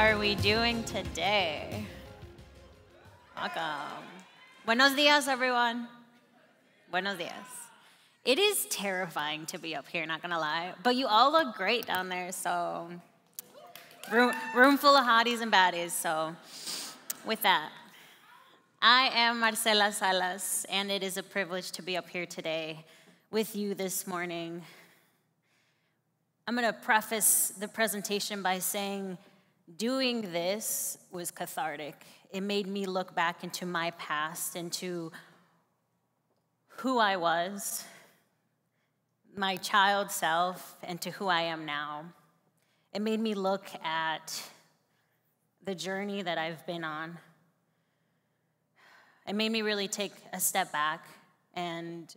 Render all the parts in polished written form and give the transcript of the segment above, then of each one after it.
are we doing today? Welcome. Buenos dias, everyone. Buenos dias. It is terrifying to be up here, not gonna lie, but you all look great down there, so room full of hotties and baddies, so with that, I am Marcela Salas, and it is a privilege to be up here today with you this morning. I'm going to preface the presentation by saying doing this was cathartic. It made me look back into my past, into who I was, my child self, and to who I am now. It made me look at the journey that I've been on. It made me really take a step back and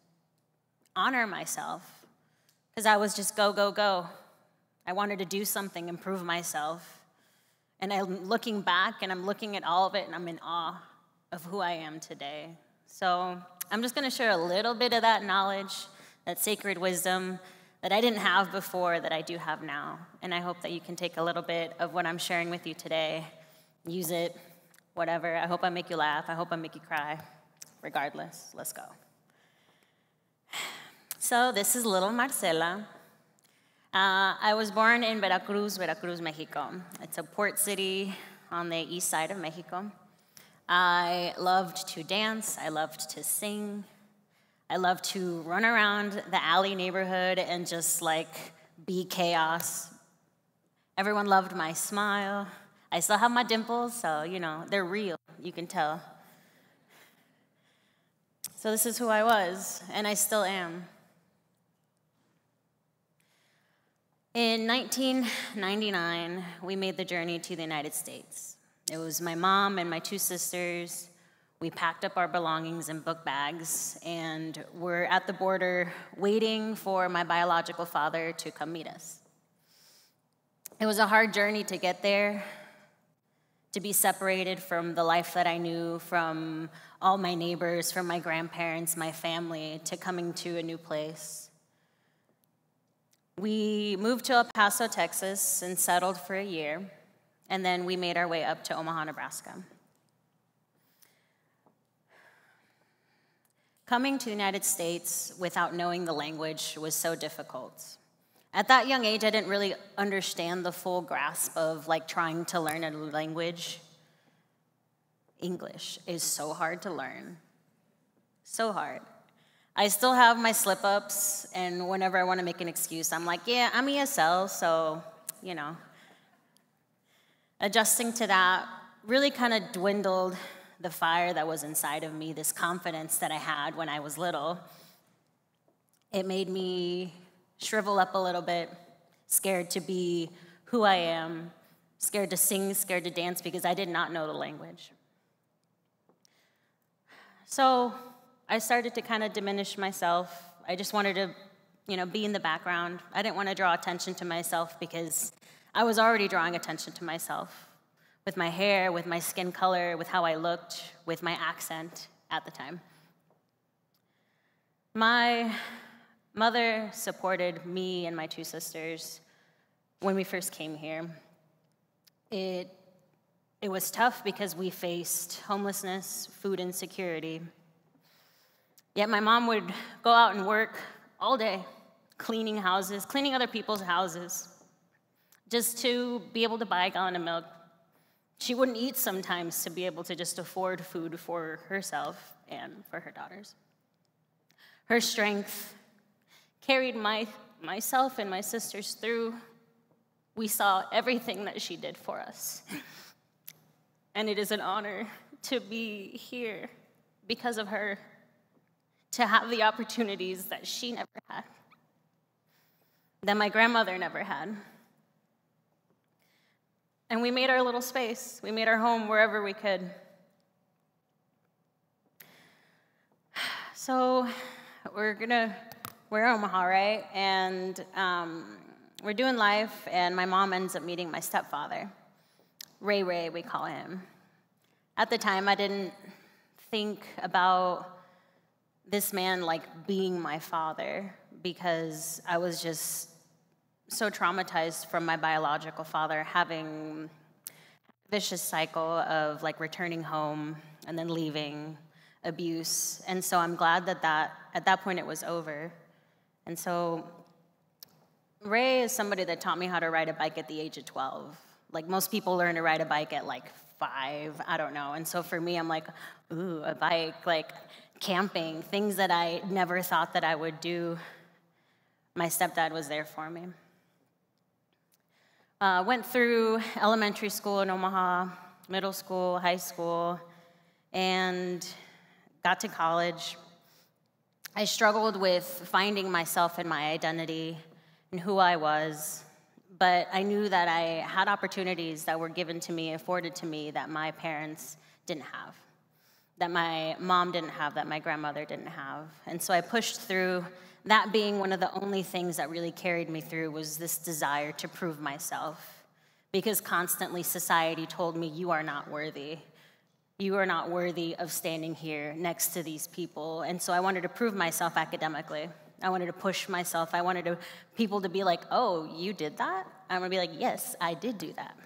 honor myself. Because I was just go, go, go. I wanted to do something, improve myself. And I'm looking back and I'm looking at all of it and I'm in awe of who I am today. So I'm just going to share a little bit of that knowledge, that sacred wisdom that I didn't have before that I do have now. And I hope that you can take a little bit of what I'm sharing with you today, use it, whatever. I hope I make you laugh. I hope I make you cry. Regardless, let's go. So this is little Marcela. I was born in Veracruz, Mexico. It's a port city on the east side of Mexico. I loved to dance. I loved to sing. I loved to run around the alley neighborhood and just like be chaos. Everyone loved my smile. I still have my dimples, so you know, they're real, you can tell. So this is who I was, and I still am. In 1999, we made the journey to the United States. It was my mom and my two sisters. We packed up our belongings in book bags, and we're at the border waiting for my biological father to come meet us. It was a hard journey to get there, to be separated from the life that I knew, from all my neighbors, from my grandparents, my family, to coming to a new place. We moved to El Paso, Texas, and settled for a year, and then we made our way up to Omaha, Nebraska. Coming to the United States without knowing the language was so difficult. At that young age, I didn't really understand the full grasp of like trying to learn a new language. English is so hard to learn, so hard. I still have my slip-ups, and whenever I want to make an excuse, I'm like, yeah, I'm ESL, so, you know. Adjusting to that really kind of dwindled the fire that was inside of me, this confidence that I had when I was little. It made me shrivel up a little bit, scared to be who I am, scared to sing, scared to dance because I did not know the language. So I started to kind of diminish myself. I just wanted to, be in the background. I didn't want to draw attention to myself because I was already drawing attention to myself with my hair, with my skin color, with how I looked, with my accent at the time. My mother supported me and my two sisters when we first came here. It was tough because we faced homelessness, food insecurity. Yet my mom would go out and work all day, cleaning houses, cleaning other people's houses, just to be able to buy a gallon of milk. She wouldn't eat sometimes to be able to just afford food for herself and for her daughters. Her strength carried myself and my sisters through. We saw everything that she did for us. And it is an honor to be here because of her, to have the opportunities that she never had, that my grandmother never had. And we made our little space. We made our home wherever we could. So we're Omaha, right? And we're doing life, and my mom ends up meeting my stepfather. Ray, we call him. At the time, I didn't think about this man like being my father because I was just so traumatized from my biological father having vicious cycle of like returning home and then leaving, abuse. And so I'm glad that at that point it was over. And so Ray is somebody that taught me how to ride a bike at the age of 12. Like most people learn to ride a bike at like 5, I don't know. And so for me, I'm like, ooh, a bike, like camping, things that I never thought that I would do. My stepdad was there for me. Went through elementary school in Omaha, middle school, high school, and got to college. I struggled with finding myself and my identity and who I was, but I knew that I had opportunities that were given to me, afforded to me, that my parents didn't have, that my mom didn't have, that my grandmother didn't have. And so I pushed through. That being one of the only things that really carried me through was this desire to prove myself, because constantly society told me, you are not worthy. You are not worthy of standing here next to these people. And so I wanted to prove myself academically. I wanted to push myself. I wanted people to be like, oh, you did that? I'm gonna be like, yes, I did do that.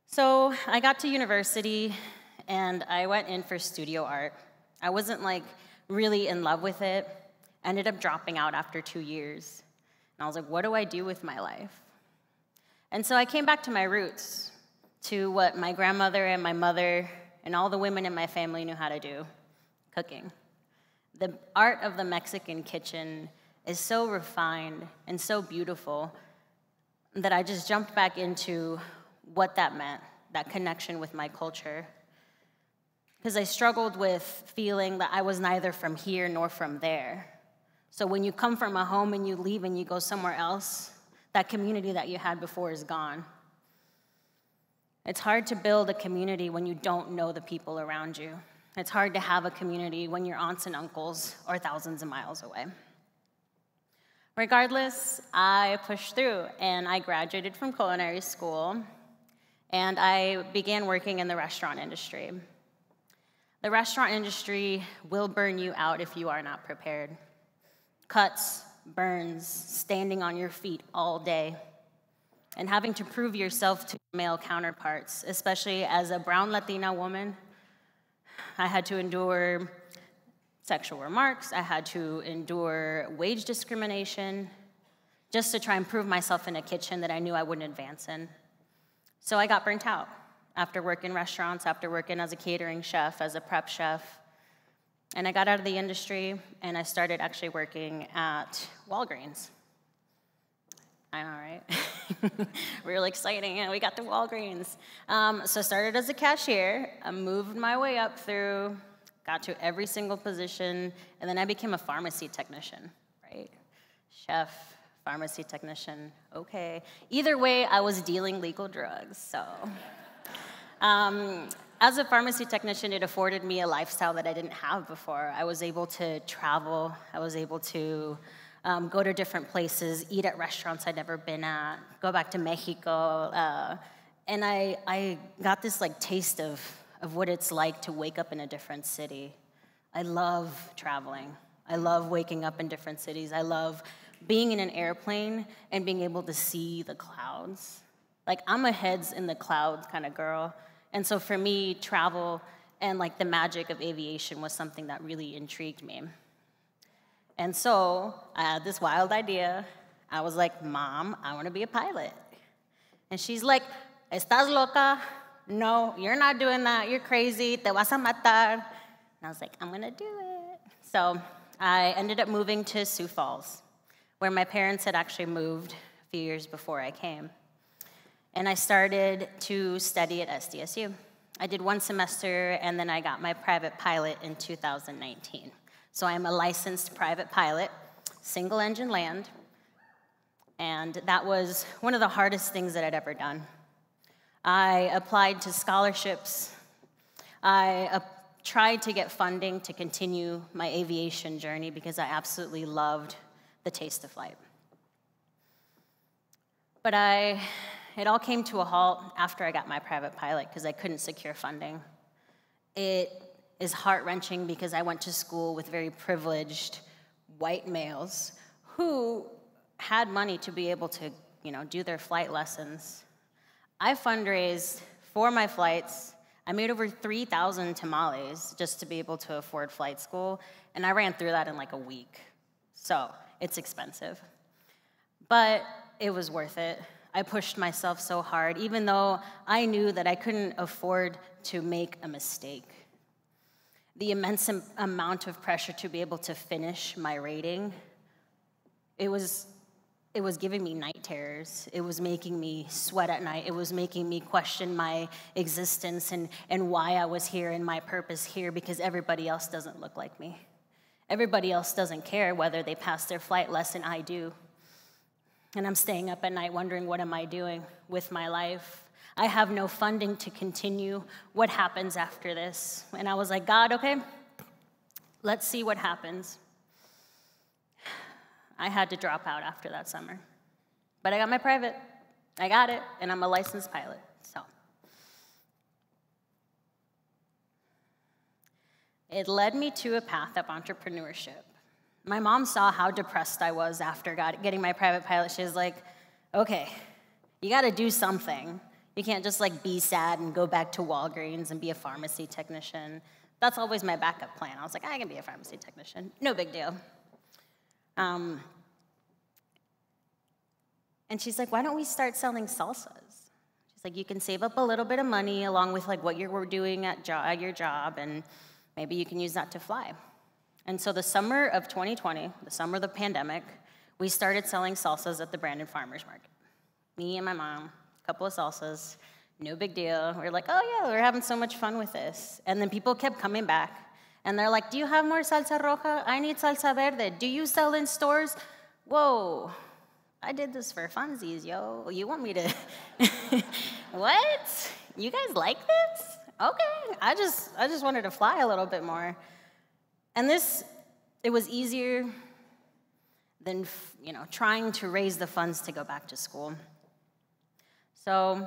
So I got to university and I went in for studio art. I wasn't like really in love with it. I ended up dropping out after 2 years. And I was like, what do I do with my life? And so I came back to my roots, to what my grandmother and my mother and all the women in my family knew how to do, cooking. The art of the Mexican kitchen is so refined and so beautiful that I just jumped back into what that meant, that connection with my culture. Because I struggled with feeling that I was neither from here nor from there. So when you come from a home and you leave and you go somewhere else, that community that you had before is gone. It's hard to build a community when you don't know the people around you. It's hard to have a community when your aunts and uncles are thousands of miles away. Regardless, I pushed through, and I graduated from culinary school, and I began working in the restaurant industry. The restaurant industry will burn you out if you are not prepared. Cuts, burns, standing on your feet all day, and having to prove yourself to male counterparts, especially as a brown Latina woman. I had to endure sexual remarks. I had to endure wage discrimination just to try and prove myself in a kitchen that I knew I wouldn't advance in. So I got burnt out after working restaurants, after working as a catering chef, as a prep chef. And I got out of the industry, and I started actually working at Walgreens. I know, right? Real exciting, and we got the Walgreens. So I started as a cashier, I moved my way up through, got to every single position, and then I became a pharmacy technician, right? Chef, pharmacy technician, okay. Either way, I was dealing legal drugs, so. As a pharmacy technician, it afforded me a lifestyle that I didn't have before. I was able to travel, I was able to go to different places, eat at restaurants I'd never been at, go back to Mexico, and I got this like taste of what it's like to wake up in a different city. I love traveling. I love waking up in different cities. I love being in an airplane and being able to see the clouds. Like, I'm a heads in the clouds kind of girl, and so for me, travel and like the magic of aviation was something that really intrigued me. And so I had this wild idea. I was like, Mom, I want to be a pilot. And she's like, ¿Estás loca? No, you're not doing that. You're crazy. Te vas a matar. And I was like, I'm going to do it. So I ended up moving to Sioux Falls, where my parents had actually moved a few years before I came. And I started to study at SDSU. I did 1 semester, and then I got my private pilot in 2019. So I am a licensed private pilot, single-engine land, and that was one of the hardest things that I'd ever done. I applied to scholarships. I tried to get funding to continue my aviation journey because I absolutely loved the taste of flight. But it all came to a halt after I got my private pilot because I couldn't secure funding. It is heart-wrenching because I went to school with very privileged white males who had money to be able to, do their flight lessons. I fundraised for my flights. I made over 3,000 tamales just to be able to afford flight school, and I ran through that in like a week. So it's expensive. But it was worth it. I pushed myself so hard, even though I knew that I couldn't afford to make a mistake. The immense amount of pressure to be able to finish my rating, it was giving me night terrors. It was making me sweat at night. It was making me question my existence and why I was here and my purpose here, because everybody else doesn't look like me. Everybody else doesn't care whether they pass their flight less than I do. And I'm staying up at night wondering, what am I doing with my life? I have no funding to continue. What happens after this? And I was like, God, okay, let's see what happens. I had to drop out after that summer. But I got my private. I got it, and I'm a licensed pilot, so. It led me to a path of entrepreneurship. My mom saw how depressed I was after getting my private pilot. She was like, okay, you got to do something. You can't just like be sad and go back to Walgreens and be a pharmacy technician. That's always my backup plan. I was like, I can be a pharmacy technician. No big deal. And she's like, why don't we start selling salsas? She's like, you can save up a little bit of money along with like what you were doing at your job, and maybe you can use that to fly. And so the summer of 2020, the summer of the pandemic, we started selling salsas at the Brandon Farmers Market. Me and my mom, a couple of salsas, no big deal. We were like, oh yeah, we're having so much fun with this. And then people kept coming back, and they're like, do you have more salsa roja? I need salsa verde. Do you sell in stores? Whoa, I did this for funsies, yo. You want me to, what? You guys like this? Okay, I just wanted to fly a little bit more. And it was easier than, trying to raise the funds to go back to school. So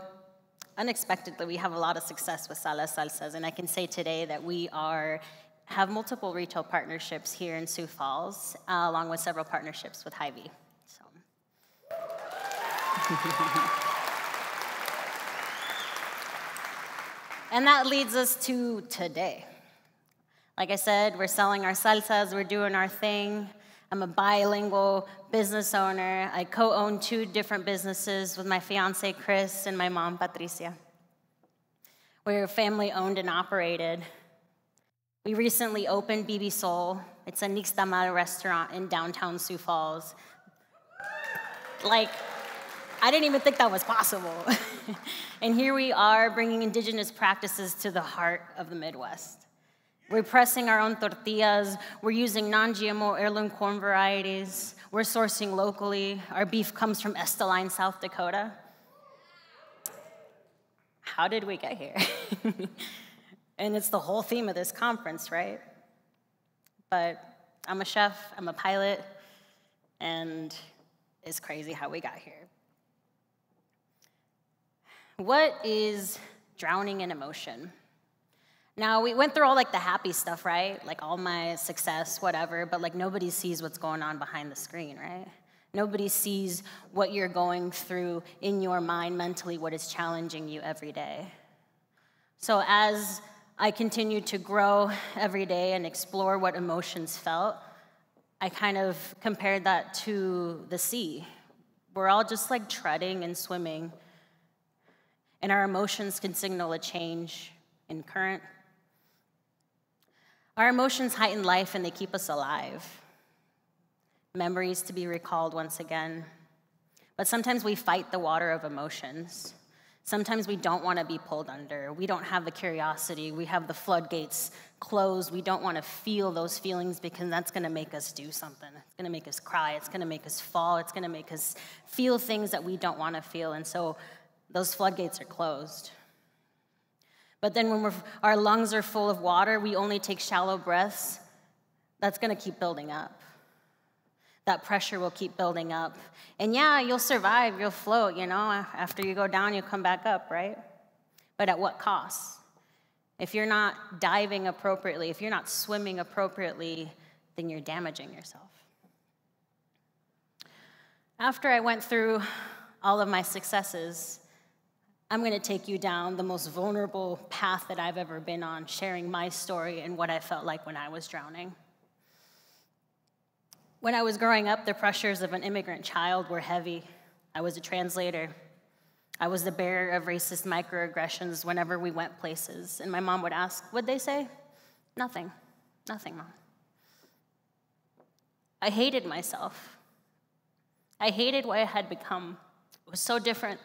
unexpectedly, we have a lot of success with Salas Salsas, and I can say today that we have multiple retail partnerships here in Sioux Falls, along with several partnerships with Hy-Vee. So. And that leads us to today. Like I said, we're selling our salsas, we're doing our thing. I'm a bilingual business owner. I co-own 2 different businesses with my fiance, Chris, and my mom, Patricia. We're family owned and operated. We recently opened BibiSol. It's a Nixtamal restaurant in downtown Sioux Falls. Like, I didn't even think that was possible. And here we are bringing indigenous practices to the heart of the Midwest. We're pressing our own tortillas. We're using non-GMO heirloom corn varieties. We're sourcing locally. Our beef comes from Esteline, South Dakota. How did we get here? And it's the whole theme of this conference, right? But I'm a chef, I'm a pilot, and it's crazy how we got here. What is drowning in emotion? Now, we went through all like the happy stuff, right? Like all my success, whatever, but like nobody sees what's going on behind the screen, right? Nobody sees what you're going through in your mind mentally, what is challenging you every day. So as I continued to grow every day and explore what emotions felt, I kind of compared that to the sea. We're all just like treading and swimming, and our emotions can signal a change in current. Our emotions heighten life and they keep us alive. Memories to be recalled once again. But sometimes we fight the water of emotions. Sometimes we don't want to be pulled under. We don't have the curiosity. We have the floodgates closed. We don't want to feel those feelings because that's going to make us do something. It's going to make us cry. It's going to make us fall. It's going to make us feel things that we don't want to feel. And so those floodgates are closed. But then when our lungs are full of water, we only take shallow breaths, that's going to keep building up. That pressure will keep building up. And yeah, you'll survive, you'll float, After you go down, you'll come back up, right? But at what cost? If you're not diving appropriately, if you're not swimming appropriately, then you're damaging yourself. After I went through all of my successes, I'm going to take you down the most vulnerable path that I've ever been on, sharing my story and what I felt like when I was drowning. When I was growing up, the pressures of an immigrant child were heavy. I was a translator. I was the bearer of racist microaggressions whenever we went places. And my mom would ask, what'd they say? Nothing. Nothing, Mom. I hated myself. I hated what I had become. It was so different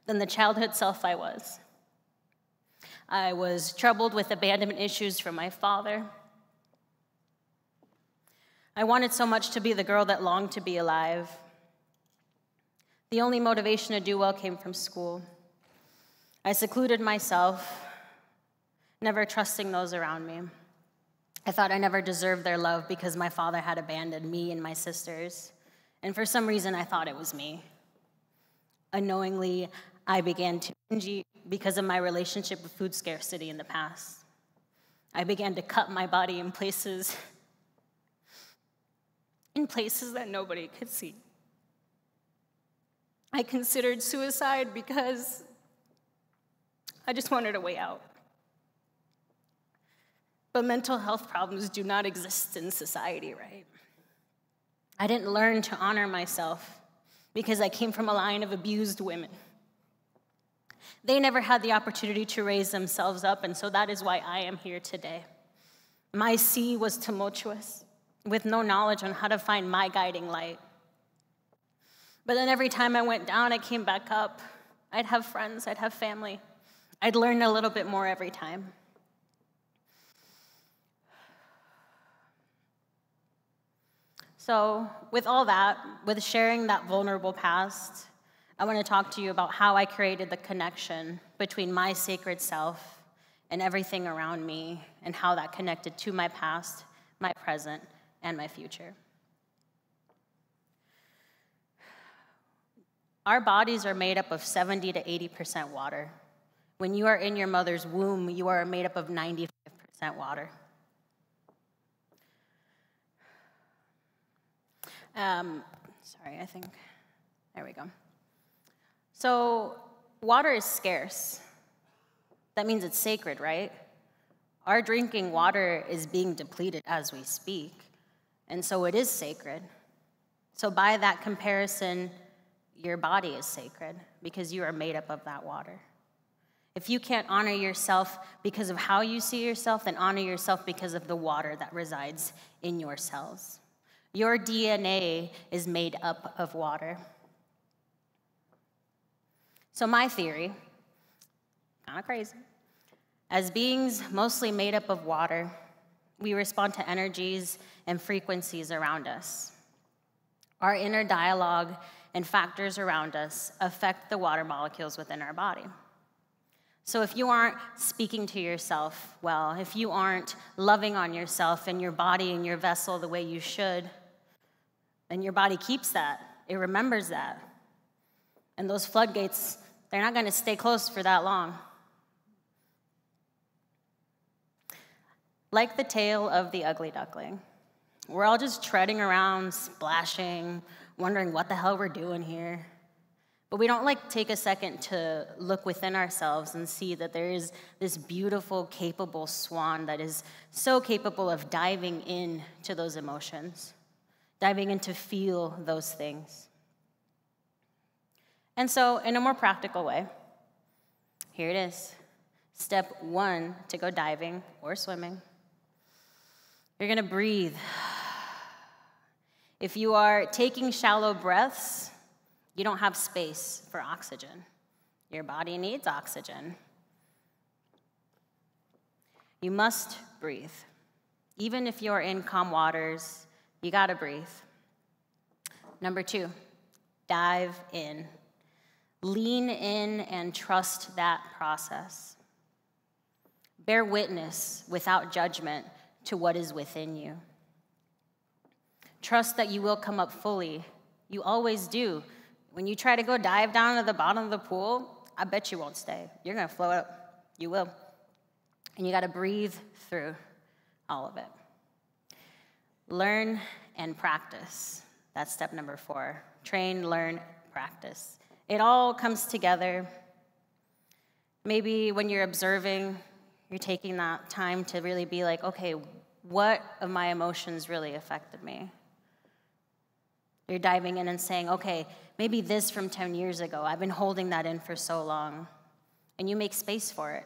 than the childhood self I was. I was troubled with abandonment issues from my father. I wanted so much to be the girl that longed to be alive. The only motivation to do well came from school. I secluded myself, never trusting those around me. I thought I never deserved their love because my father had abandoned me and my sisters. And for some reason, I thought it was me. Unknowingly, I began to binge eat because of my relationship with food scarcity in the past. I began to cut my body in places that nobody could see. I considered suicide because I just wanted a way out. But mental health problems do not exist in society, right? I didn't learn to honor myself because I came from a line of abused women. They never had the opportunity to raise themselves up, and so that is why I am here today. My sea was tumultuous, with no knowledge on how to find my guiding light. But then every time I went down, I came back up. I'd have friends, I'd have family. I'd learn a little bit more every time. So with all that, with sharing that vulnerable past, I want to talk to you about how I created the connection between my sacred self and everything around me, and how that connected to my past, my present, and my future. Our bodies are made up of 70 to 80% water. When you are in your mother's womb, you are made up of 95% water. There we go. So water is scarce. That means it's sacred, right? Our drinking water is being depleted as we speak, and so it is sacred. So by that comparison, your body is sacred because you are made up of that water. If you can't honor yourself because of how you see yourself, then honor yourself because of the water that resides in your cells. Your DNA is made up of water. So my theory, kind of crazy, as beings mostly made up of water, we respond to energies and frequencies around us. Our inner dialogue and factors around us affect the water molecules within our body. So if you aren't speaking to yourself well, if you aren't loving on yourself and your body and your vessel the way you should, then your body keeps that. It remembers that. And those floodgates, they're not going to stay closed for that long. Like the tale of the ugly duckling, we're all just treading around, splashing, wondering what the hell we're doing here. But we don't take a second to look within ourselves and see that there is this beautiful, capable swan that is so capable of diving into those emotions, diving in to feel those things. And so, in a more practical way, here it is. Step 1 to go diving or swimming. You're going to breathe. If you are taking shallow breaths, you don't have space for oxygen. Your body needs oxygen. You must breathe. Even if you're in calm waters, you gotta breathe. Number 2, dive in. Lean in and trust that process. Bear witness without judgment to what is within you. Trust that you will come up fully. You always do. When you try to go dive down to the bottom of the pool, I bet you won't stay. You're gonna float up. You will. And you gotta breathe through all of it. Learn and practice. That's step number 4. Train, learn, practice. It all comes together. Maybe when you're observing, you're taking that time to really be like, okay, what of my emotions really affected me? You're diving in and saying, okay, maybe this from 10 years ago, I've been holding that in for so long. And you make space for it.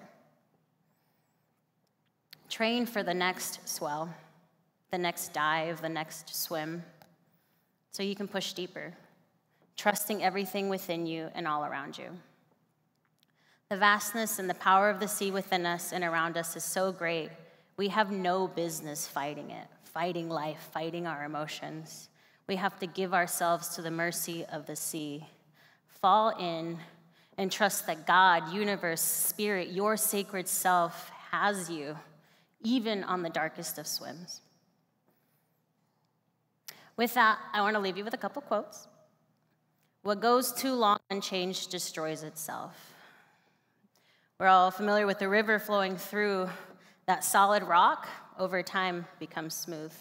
Train for the next swell, the next dive, the next swim, so you can push deeper, trusting everything within you and all around you. The vastness and the power of the sea within us and around us is so great, we have no business fighting it, fighting life, fighting our emotions. We have to give ourselves to the mercy of the sea, fall in, and trust that God, universe, spirit, your sacred self has you, even on the darkest of swims. With that, I want to leave you with a couple quotes. What goes too long unchanged destroys itself. We're all familiar with the river flowing through that solid rock, over time becomes smooth.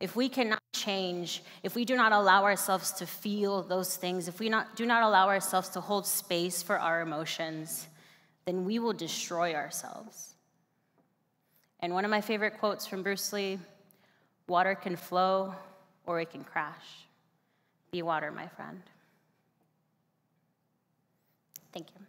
If we cannot change, if we do not allow ourselves to feel those things, if we do not allow ourselves to hold space for our emotions, then we will destroy ourselves. And one of my favorite quotes from Bruce Lee, water can flow or it can crash. Be water, my friend. Thank you.